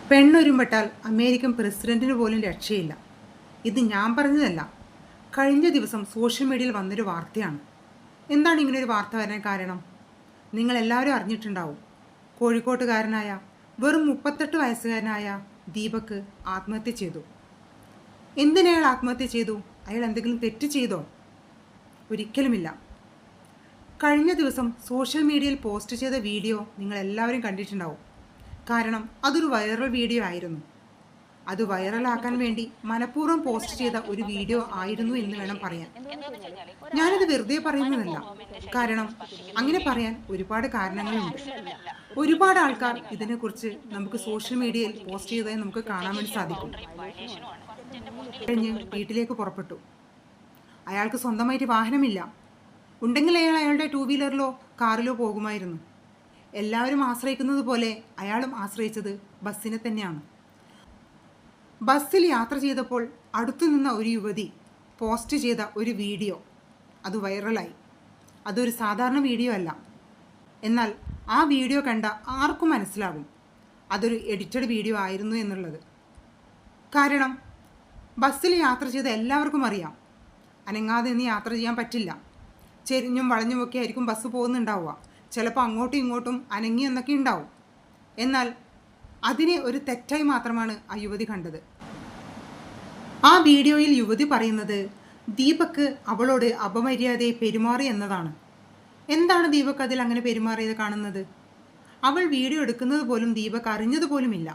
പെണ്ണൊരുമ്പെട്ടാൽ American പ്രസിഡന്റിന് പോലും രക്ഷയില്ല. ഇത് ഞാൻ പറഞ്ഞതല്ല, കഴിഞ്ഞ ദിവസം സോഷ്യൽ മീഡിയയിൽ വന്നൊരു വാർത്തയാണ്. എന്താണ് ഇങ്ങനൊരു വാർത്ത വരാൻ കാരണം? നിങ്ങളെല്ലാവരും അറിഞ്ഞിട്ടുണ്ടാവും. കോഴിക്കോട്ടുകാരനായ വെറും 38 വയസ്സുകാരനായ ദീപക് ആത്മഹത്യ ചെയ്തു. എന്തിനയാൾ ആത്മഹത്യ ചെയ്തു? അയാൾ എന്തെങ്കിലും തെറ്റ് ചെയ്തോ? ഒരിക്കലുമില്ല. കഴിഞ്ഞ ദിവസം സോഷ്യൽ മീഡിയയിൽ പോസ്റ്റ് ചെയ്ത വീഡിയോ നിങ്ങളെല്ലാവരും കണ്ടിട്ടുണ്ടാവും. കാരണം അതൊരു വൈറൽ വീഡിയോ ആയിരുന്നു. അത് വൈറലാക്കാൻ വേണ്ടി മനഃപൂർവ്വം പോസ്റ്റ് ചെയ്ത ഒരു വീഡിയോ ആയിരുന്നു എന്ന് വേണം പറയാൻ. ഞാനത് വെറുതെ പറയുന്നതല്ല. കാരണം അങ്ങനെ പറയാൻ ഒരുപാട് കാരണങ്ങളുണ്ട്. ഒരുപാട് ആൾക്കാർ ഇതിനെക്കുറിച്ച് നമുക്ക് സോഷ്യൽ മീഡിയയിൽ പോസ്റ്റ് ചെയ്തതായി നമുക്ക് കാണാൻ വേണ്ടി സാധിക്കും. കഴിഞ്ഞ് വീട്ടിലേക്ക് പുറപ്പെട്ടു. അയാൾക്ക് സ്വന്തമായിട്ട് വാഹനമില്ല. ഉണ്ടെങ്കിൽ അയാൾ അയാളുടെ 2 വീലറിലോ കാറിലോ പോകുമായിരുന്നു. എല്ലാവരും ആശ്രയിക്കുന്നത് പോലെ അയാളും ആശ്രയിച്ചത് ബസ്സിനെ തന്നെയാണ്. ബസ്സിൽ യാത്ര ചെയ്തപ്പോൾ അടുത്തു നിന്ന ഒരു യുവതി പോസ്റ്റ് ചെയ്ത ഒരു വീഡിയോ അത് വൈറലായി. അതൊരു സാധാരണ വീഡിയോ അല്ല. എന്നാൽ ആ വീഡിയോ കണ്ട ആർക്കും മനസ്സിലാകും അതൊരു എഡിറ്റഡ് വീഡിയോ ആയിരുന്നു എന്നുള്ളത്. കാരണം ബസ്സിൽ യാത്ര ചെയ്ത എല്ലാവർക്കും അറിയാം അനങ്ങാതെ നിന്ന് യാത്ര ചെയ്യാൻ പറ്റില്ല. ചെരിഞ്ഞും വളഞ്ഞുമൊക്കെ ആയിരിക്കും ബസ് പോകുന്നുണ്ടാവുക. ചിലപ്പോൾ അങ്ങോട്ടും ഇങ്ങോട്ടും അനങ്ങി എന്നൊക്കെ ഉണ്ടാവും. എന്നാൽ അതിനെ ഒരു തെറ്റായി മാത്രമാണ് ആ യുവതി കണ്ടത്. ആ വീഡിയോയിൽ യുവതി പറയുന്നത് ദീപക് അവളോട് അപമര്യാദയെ പെരുമാറി എന്നതാണ്. എന്താണ് ദീപക് അതിൽ അങ്ങനെ പെരുമാറിയത് കാണുന്നത്? അവൾ വീഡിയോ എടുക്കുന്നത് പോലും ദീപക് അറിഞ്ഞതുപോലുമില്ല.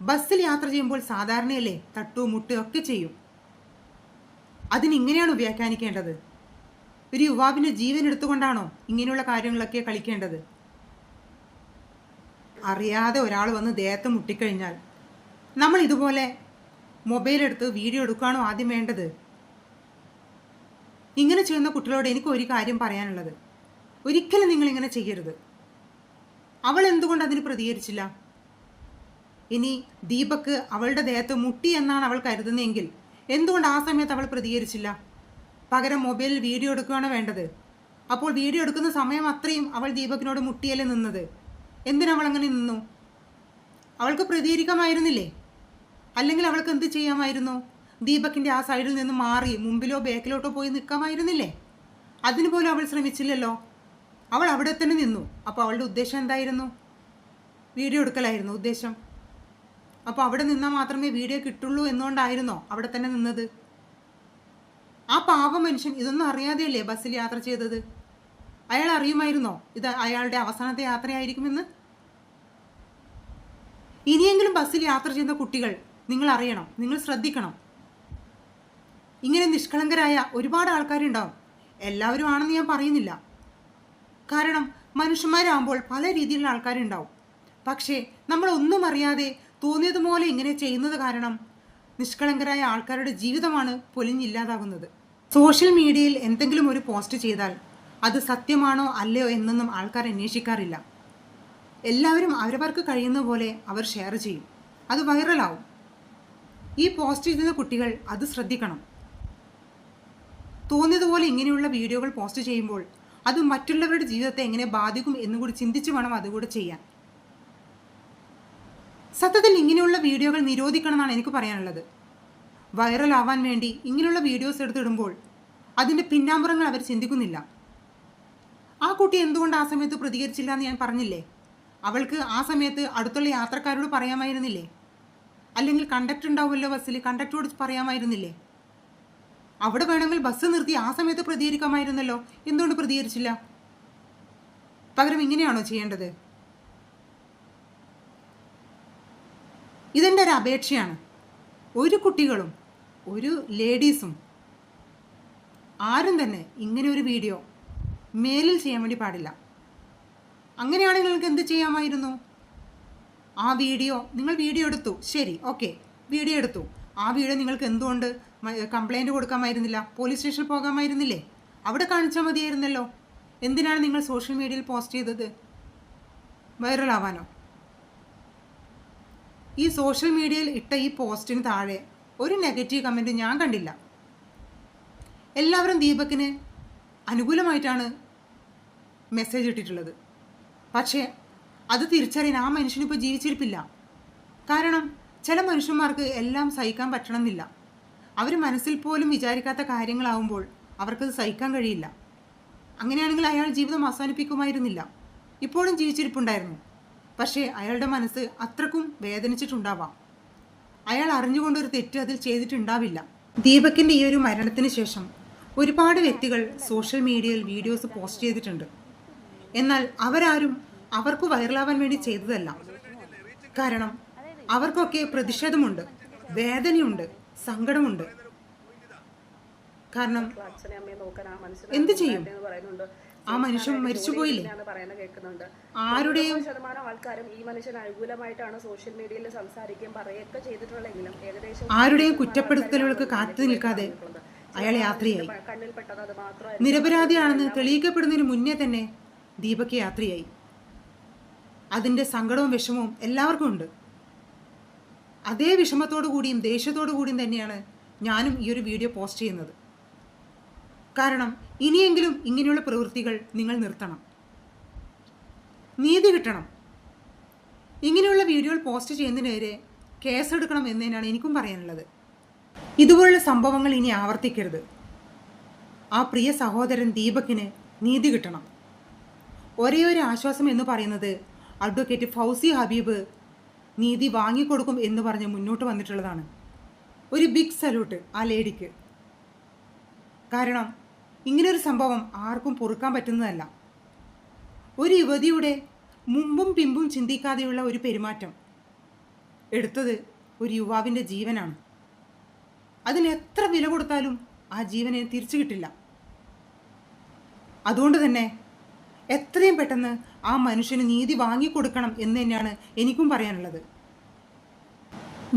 ബസ്സിൽ യാത്ര ചെയ്യുമ്പോൾ സാധാരണയല്ലേ തട്ടു മുട്ട് ഒക്കെ ചെയ്യും. അതിനിങ്ങനെയാണ് വ്യാഖ്യാനിക്കേണ്ടത്? ഒരു യുവാവിൻ്റെ ജീവൻ എടുത്തുകൊണ്ടാണോ ഇങ്ങനെയുള്ള കാര്യങ്ങളൊക്കെ കളിക്കേണ്ടത്? അറിയാതെ ഒരാൾ വന്ന് ദേഹത്ത് മുട്ടിക്കഴിഞ്ഞാൽ നമ്മൾ ഇതുപോലെ മൊബൈൽ എടുത്ത് വീഡിയോ എടുക്കുകയാണോ ആദ്യം വേണ്ടത്? ഇങ്ങനെ ചെയ്യുന്ന കുട്ടികളോട് എനിക്ക് ഒരു കാര്യം പറയാനുള്ളത്, ഒരിക്കലും നിങ്ങളിങ്ങനെ ചെയ്യരുത്. അവൾ എന്തുകൊണ്ട് അതിന് പ്രതികരിച്ചില്ല? ഇനി ദീപക് അവളുടെ ദേഹത്ത് മുട്ടി എന്നാണ് അവൾ കരുതുന്നതെങ്കിൽ എന്തുകൊണ്ട് ആ സമയത്ത് അവൾ പ്രതികരിച്ചില്ല? പകരം മൊബൈലിൽ വീഡിയോ എടുക്കുകയാണ് വേണ്ടത്. അപ്പോൾ വീഡിയോ എടുക്കുന്ന സമയം അത്രയും അവൾ ദീപകിനോട് മുട്ടിയല്ലേ നിന്നത്? എന്തിനവൾ അങ്ങനെ നിന്നു? അവൾക്ക് പ്രതികരിക്കാമായിരുന്നില്ലേ? അല്ലെങ്കിൽ അവൾക്ക് എന്ത് ചെയ്യാമായിരുന്നു? ദീപകിൻ്റെ ആ സൈഡിൽ നിന്ന് മാറി മുമ്പിലോ ബാക്കിലോട്ടോ പോയി നിൽക്കാമായിരുന്നില്ലേ? അതിന് പോലും അവൾ ശ്രമിച്ചില്ലല്ലോ. അവൾ അവിടെ തന്നെ നിന്നു. അപ്പോൾ അവളുടെ ഉദ്ദേശം എന്തായിരുന്നു? വീഡിയോ എടുക്കലായിരുന്നു ഉദ്ദേശം. അപ്പോൾ അവിടെ നിന്നാൽ മാത്രമേ വീഡിയോ കിട്ടുള്ളൂ എന്നുകൊണ്ടായിരുന്നോ അവിടെ തന്നെ നിന്നത്? ആ പാവ മനുഷ്യൻ ഇതൊന്നും അറിയാതെയല്ലേ ബസ്സിൽ യാത്ര ചെയ്തത്? അയാൾ അറിയുമായിരുന്നോ ഇത് അയാളുടെ അവസാനത്തെ യാത്രയായിരിക്കുമെന്ന്? ഇനിയെങ്കിലും ബസ്സിൽ യാത്ര ചെയ്യുന്ന കുട്ടികൾ നിങ്ങൾ അറിയണം, നിങ്ങൾ ശ്രദ്ധിക്കണം. ഇങ്ങനെ നിഷ്കളങ്കരായ ഒരുപാട് ആൾക്കാരുണ്ടാവും. എല്ലാവരും ആണെന്ന് ഞാൻ പറയുന്നില്ല. കാരണം മനുഷ്യന്മാരാകുമ്പോൾ പല രീതിയിലുള്ള ആൾക്കാരുണ്ടാവും. പക്ഷേ നമ്മളൊന്നും അറിയാതെ തോന്നിയതുപോലെ ഇങ്ങനെ ചെയ്യുന്നത് കാരണം നിഷ്കളങ്കരായ ആൾക്കാരുടെ ജീവിതമാണ് പൊലിഞ്ഞില്ലാതാകുന്നത്. സോഷ്യൽ മീഡിയയിൽ എന്തെങ്കിലും ഒരു പോസ്റ്റ് ചെയ്താൽ അത് സത്യമാണോ അല്ലയോ എന്നൊന്നും ആൾക്കാർ അന്വേഷിക്കാറില്ല. എല്ലാവരും അവരവർക്ക് കഴിയുന്ന പോലെ അവർ ഷെയർ ചെയ്യും. അത് വൈറലാവും. ഈ പോസ്റ്റ് ചെയ്യുന്ന കുട്ടികൾ അത് ശ്രദ്ധിക്കണം. തോന്നിയതുപോലെ ഇങ്ങനെയുള്ള വീഡിയോകൾ പോസ്റ്റ് ചെയ്യുമ്പോൾ അത് മറ്റുള്ളവരുടെ ജീവിതത്തെ എങ്ങനെ ബാധിക്കും എന്നുകൂടി ചിന്തിച്ച് വേണം അതുകൂടി ചെയ്യാൻ. സത്യത്തിൽ ഇങ്ങനെയുള്ള വീഡിയോകൾ നിരോധിക്കണമെന്നാണ് എനിക്ക് പറയാനുള്ളത്. വൈറലാവാൻ വേണ്ടി ഇങ്ങനെയുള്ള വീഡിയോസ് എടുത്തിടുമ്പോൾ അതിൻ്റെ പിന്നാമ്പുറങ്ങൾ അവർ ചിന്തിക്കുന്നില്ല. ആ കുട്ടി എന്തുകൊണ്ട് ആ സമയത്ത് പ്രതികരിച്ചില്ല എന്ന് ഞാൻ പറഞ്ഞില്ലേ? അവൾക്ക് ആ സമയത്ത് അടുത്തുള്ള യാത്രക്കാരോട് പറയാമായിരുന്നില്ലേ? അല്ലെങ്കിൽ കണ്ടക്ടർ ഉണ്ടാവുമല്ലോ ബസ്സിൽ, കണ്ടക്ടറോട് പറയാമായിരുന്നില്ലേ? അവിടെ വേണമെങ്കിൽ ബസ് നിർത്തി ആ സമയത്ത് പ്രതികരിക്കാമായിരുന്നല്ലോ. എന്തുകൊണ്ട് പ്രതികരിച്ചില്ല? പകരം ഇങ്ങനെയാണോ ചെയ്യേണ്ടത്? ഇതെൻ്റെ ഒരു അപേക്ഷയാണ്. ഒരു കുട്ടികളും ഒരു ലേഡീസും ആരും തന്നെ ഇങ്ങനെ ഒരു വീഡിയോ മേലിൽ ചെയ്യാൻ വേണ്ടി പാടില്ല. അങ്ങനെയാണെങ്കിൽ നിങ്ങൾക്ക് എന്ത് ചെയ്യാമായിരുന്നു? ആ വീഡിയോ നിങ്ങൾ വീഡിയോ എടുത്തു, ശരി, ഓക്കെ, വീഡിയോ എടുത്തു. ആ വീഡിയോ നിങ്ങൾക്ക് എന്തുകൊണ്ട് കംപ്ലൈൻറ്റ് കൊടുക്കാമായിരുന്നില്ല? പോലീസ് സ്റ്റേഷനിൽ പോകാമായിരുന്നില്ലേ? അവിടെ കാണിച്ചാൽ മതിയായിരുന്നല്ലോ. എന്തിനാണ് നിങ്ങൾ സോഷ്യൽ മീഡിയയിൽ പോസ്റ്റ് ചെയ്തത്? വൈറലാവാനോ? ഈ സോഷ്യൽ മീഡിയയിൽ ഇട്ട ഈ പോസ്റ്റിന് താഴെ ഒരു നെഗറ്റീവ് കമൻറ്റ് ഞാൻ കണ്ടില്ല. എല്ലാവരും ദീപകിന് അനുകൂലമായിട്ടാണ് മെസ്സേജ് ഇട്ടിട്ടുള്ളത്. പക്ഷേ അത് തിരിച്ചറിയാൻ ആ മനുഷ്യനിപ്പോൾ ജീവിച്ചിരിപ്പില്ല. കാരണം ചില മനുഷ്യന്മാർക്ക് എല്ലാം സഹിക്കാൻ പറ്റണമെന്നില്ല. അവർ മനസ്സിൽ പോലും വിചാരിക്കാത്ത കാര്യങ്ങളാവുമ്പോൾ അവർക്കത് സഹിക്കാൻ കഴിയില്ല. അങ്ങനെയാണെങ്കിൽ അയാൾ ജീവിതം അവസാനിപ്പിക്കുമായിരുന്നില്ല, ഇപ്പോഴും ജീവിച്ചിരിപ്പുണ്ടായിരുന്നു. പക്ഷേ അയാളുടെ മനസ്സ് അത്രക്കും വേദനിച്ചിട്ടുണ്ടാവാം. അയാൾ അറിഞ്ഞുകൊണ്ടൊരു തെറ്റ് അതിൽ ചെയ്തിട്ടുണ്ടാവില്ല. ദീപകിൻ്റെ ഈ ഒരു മരണത്തിന് ശേഷം ഒരുപാട് വ്യക്തികൾ സോഷ്യൽ മീഡിയയിൽ വീഡിയോസ് പോസ്റ്റ് ചെയ്തിട്ടുണ്ട്. എന്നാൽ അവരാരും അവർക്ക് വൈറലാവാൻ വേണ്ടി ചെയ്തതല്ല. കാരണം അവർക്കൊക്കെ പ്രതിഷേധമുണ്ട്, വേദനയുണ്ട്, സങ്കടമുണ്ട്. കാരണം എന്ത് ചെയ്യും, ആ മനുഷ്യൻ മരിച്ചുപോയില്ലേ. ആരുടെയും ആരുടെയും കുറ്റപ്പെടുത്തലുകൾക്ക് കാത്തു നിൽക്കാതെ അയാൾ യാത്രയായി. നിരപരാധിയാണെന്ന് തെളിയിക്കപ്പെടുന്നതിന് മുന്നേ തന്നെ ദീപക് യാത്രയായി. അതിൻ്റെ സങ്കടവും വിഷമവും എല്ലാവർക്കും ഉണ്ട്. അതേ വിഷമത്തോടു കൂടിയും ദേഷ്യത്തോടു കൂടിയും തന്നെയാണ് ഞാനും ഈ ഒരു വീഡിയോ പോസ്റ്റ് ചെയ്യുന്നത്. കാരണം ഇനിയെങ്കിലും ഇങ്ങനെയുള്ള പ്രവൃത്തികൾ നിങ്ങൾ നിർത്തണം, നീതി കിട്ടണം. ഇങ്ങനെയുള്ള വീഡിയോകൾ പോസ്റ്റ് ചെയ്യുന്നതിനെതിരെ കേസെടുക്കണം എന്ന് തന്നെയാണ് എനിക്കും പറയാനുള്ളത്. ഇതുപോലുള്ള സംഭവങ്ങൾ ഇനി ആവർത്തിക്കരുത്. ആ പ്രിയ സഹോദരൻ ദീപകിന് നീതി കിട്ടണം. ഒരേ ഒരു ആശ്വാസം എന്ന് പറയുന്നത് അഡ്വക്കേറ്റ് ഫൗസി ഹബീബ് നീതി വാങ്ങിക്കൊടുക്കും എന്ന് പറഞ്ഞ് മുന്നോട്ട് വന്നിട്ടുള്ളതാണ്. ഒരു ബിഗ് സല്യൂട്ട് ആ ലേഡിക്ക്. കാരണം ഇങ്ങനൊരു സംഭവം ആർക്കും പൊറുക്കാൻ പറ്റുന്നതല്ല. ഒരു യുവതിയുടെ മുമ്പും പിമ്പും ചിന്തിക്കാതെയുള്ള ഒരു പെരുമാറ്റം എടുത്തത് ഒരു യുവാവിൻ്റെ ജീവനാണ്. അതിന് എത്ര വില കൊടുത്താലും ആ ജീവനെ തിരിച്ചു കിട്ടില്ല. അതുകൊണ്ട് തന്നെ എത്രയും പെട്ടെന്ന് ആ മനുഷ്യന് നീതി വാങ്ങിക്കൊടുക്കണം എന്ന് തന്നെയാണ് എനിക്കും പറയാനുള്ളത്.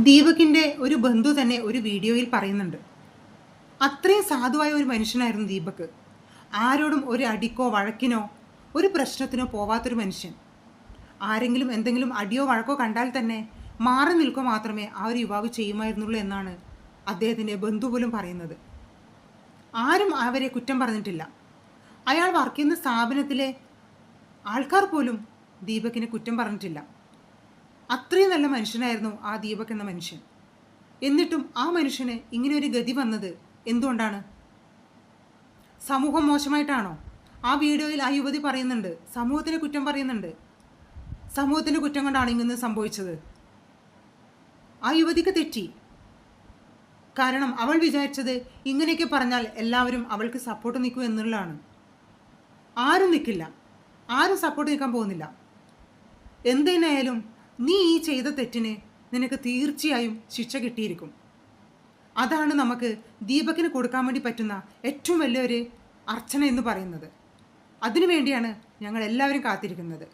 ദീപകിൻ്റെ ഒരു ബന്ധു തന്നെ ഒരു വീഡിയോയിൽ പറയുന്നുണ്ട്, അത്രയും സാധുവായ ഒരു മനുഷ്യനായിരുന്നു ദീപക്. ആരോടും ഒരു അടിക്കോ വഴക്കിനോ ഒരു പ്രശ്നത്തിനോ പോവാത്തൊരു മനുഷ്യൻ. ആരെങ്കിലും എന്തെങ്കിലും അടിയോ വഴക്കോ കണ്ടാൽ തന്നെ മാറി നിൽക്കുക മാത്രമേ ആ ഒരു യുവാവ് ചെയ്യുമായിരുന്നുള്ളൂ എന്നാണ് അദ്ദേഹത്തിൻ്റെ ബന്ധു പോലും പറയുന്നത്. ആരും അവരെ കുറ്റം പറഞ്ഞിട്ടില്ല. അയാൾ വർക്ക് ചെയ്യുന്ന സ്ഥാപനത്തിലെ ആൾക്കാർ പോലും ദീപകിനെ കുറ്റം പറഞ്ഞിട്ടില്ല. അത്രയും നല്ല മനുഷ്യനായിരുന്നു ആ ദീപക് എന്ന മനുഷ്യൻ. എന്നിട്ടും ആ മനുഷ്യന് ഇങ്ങനെ ഒരു ഗതി വന്നത് എന്തുകൊണ്ടാണ്? സമൂഹം മോശമായിട്ടാണോ? ആ വീഡിയോയിൽ ആ യുവതി പറയുന്നുണ്ട്, സമൂഹത്തിനെ കുറ്റം പറയുന്നുണ്ട്. സമൂഹത്തിൻ്റെ കുറ്റം കൊണ്ടാണ് ഇങ്ങനെ സംഭവിച്ചത്. ആ യുവതിക്ക് തെറ്റി. കാരണം അവൾ വിചാരിച്ചത് ഇങ്ങനെയൊക്കെ പറഞ്ഞാൽ എല്ലാവരും അവൾക്ക് സപ്പോർട്ട് നിൽക്കും എന്നുള്ളതാണ്. ആരും നിൽക്കില്ല, ആരും സപ്പോർട്ട് നിൽക്കാൻ പോകുന്നില്ല. എന്തിനായാലും നീ ഈ ചെയ്ത തെറ്റിന് നിനക്ക് തീർച്ചയായും ശിക്ഷ കിട്ടിയിരിക്കും. അതാണ് നമുക്ക് ദീപകിന് കൊടുക്കാൻ വേണ്ടി പറ്റുന്ന ഏറ്റവും വലിയൊരു അർച്ചന എന്ന് പറയുന്നത്. അതിനു വേണ്ടിയാണ് ഞങ്ങൾ എല്ലാവരും കാത്തിരിക്കുന്നത്.